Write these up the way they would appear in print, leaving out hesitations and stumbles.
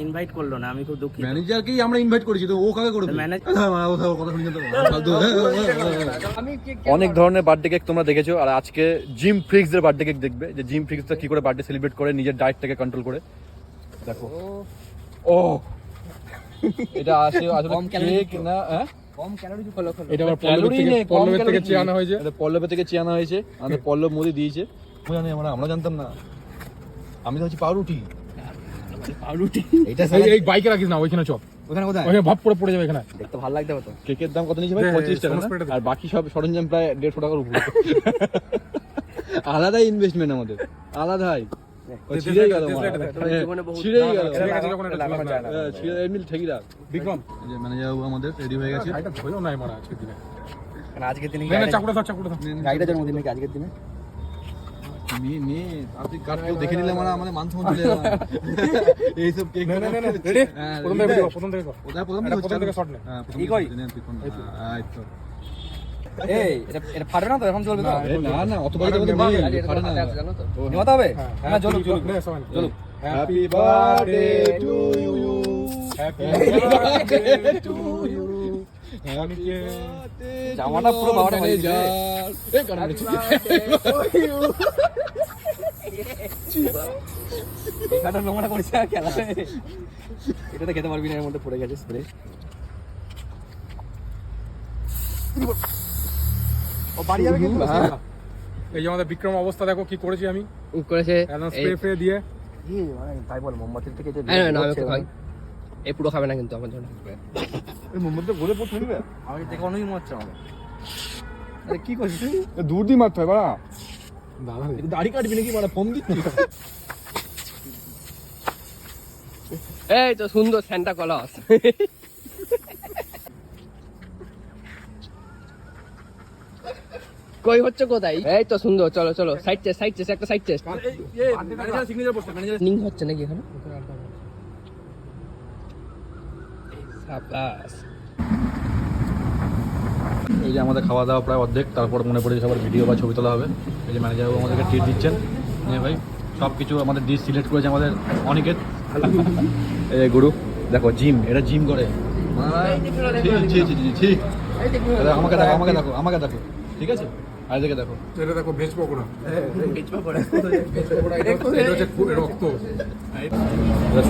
Invite করলো না, আমি খুব দুঃখিত। ম্যানেজারকেই আমরা ইনভাইট করেছি, তো ও কাকে করবে? অনেক ধরনের বার্থডে কেক তোমরা দেখেছো, আর আজকে জিম ফ্রিক্স এর বার্থডে কেক দেখবে, যে জিম ফ্রিক্সটা কি করে বার্থডে সেলিব্রেট করে নিজের ডায়েটটাকে কন্ট্রোল করে। দেখো ও এটা আসে আসলে কেক না, হ্যাঁ কম ক্যালোরি ফলো করলো। এটা আবার পল্লবের থেকে চেয়ে আনা হয়েছে, এটা পল্লবের থেকে চেয়ে আনা হয়েছে, আমাদের পল্লব মোদি দিয়েছে। জানি আমরা জানতাম না, আমি তো হচ্ছে পাউরুটি। পাউরুটি এটা এই বাইকে রাখিস না, ওইখানে চপ, ওখানে কোথায়? ওখানে ভাব পড়ে যাবে এখানে। দেখতে ভালো লাগতে হতো। কেকের দাম কত নিয়েছে ভাই? 35 টাকা না? আর বাকি সব সরঞ্জাম প্রায় 150 টাকার উপরে। আলাদা ইনভেস্টমেন্ট আমাদের, আলাদাই। ছিড়েই গেল, ছিড়েই গেল, এমনি ঠেকি রাখ। বিক্রম এই যে ম্যানেজার বাবু আমাদের রেডি হয়ে গেছে। এটা ধরেও নাই মারা আজকের দিনে, আজকের দিনে চাকুটা দাও। গাড়িটা জন্মদিন নাকি আজকের দিনে? নে আপনি কাট কেউ দেখে নিলে মানে আমাদের মান সম্মান চলে যাবে। এই সব কেক না রেডি, প্রথম থেকে কর, প্রথম থেকে শট নে। হ্যাঁ কি কই এই তো এই এটা ফাটে না তো, এখন চলবে তো? না না অত বাড়ি যাবে না, ফাটে না, জানো তো নিমাতে হবে। হ্যাঁ চলুক চলুক। Happy birthday to you, happy birthday to you, happy birthday. জামাটা পুরো বাবাটা হয়ে যায়। এই গান মেরেছি এখানে নোংরা করেছে আর খেলা, এটাতে খেতে পারবি না, এর মধ্যে পড়ে গেছে স্প্রে। ও বাড়ি যাবে কিন্তু। এই যে আমাদের বিক্রম অবস্থা দেখো কি করেছি আমি, করেছে একদম স্প্রে ফ্রে দিয়ে। তাই বল মোমবাতির থেকে যে না আমি ভাই এই পুরো খাবে না কিন্তু আমার জন্য। এই মোমবাতিটা গলে পড়ছে না, আমি দেখে অনেক মনে হচ্ছে আমার। আরে কি করছিস তুই? দূর দিয়ে মারতে হয় বাড়া, দাদা দাড়ি কাটবি নাকি বাড়া? ফোন দিচ্ছি। এই তো সুন্দর স্যান্টা ক্লজ। কই হচ্ছে কোথায়? এই তো সুন্দর, চলো চলো সাইড চেস্ট একটা সাইড চেস্ট। ম্যানেজার সিগনেচার বসে, ম্যানেজার নিং হচ্ছে নাকি এখানে? সাবাস। এই যে আমাদের খাওয়া দাওয়া প্রায় অর্ধেক, তারপর মনে পড়ে সবার ভিডিও বা ছবি তোলা হবে। এই যে ম্যানেজার আমাদেরকে ট্রিট দিচ্ছেন। হ্যাঁ ভাই সব কিছু আমাদের ডিশ সিলেক্ট করেছে আমাদের অনেকের। এই গুরু দেখো জিম, এটা জিম করে। আমাকে দেখো ঠিক আছে, আর দেখে দেখো, এটা দেখো ভেজ পকোড়া,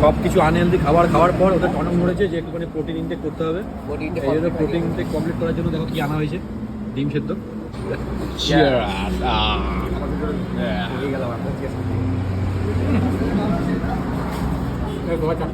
সব কিছু আনহেলদি খাবার খাওয়ার পর ওদের টনক মরেছে যে একটুখানি প্রোটিন ইনটেক করতে হবে। এই জন্য প্রোটিন ইনটেক কমপ্লিট করার জন্য দেখো কি আনা হয়েছে, ডিম সেদ্ধ।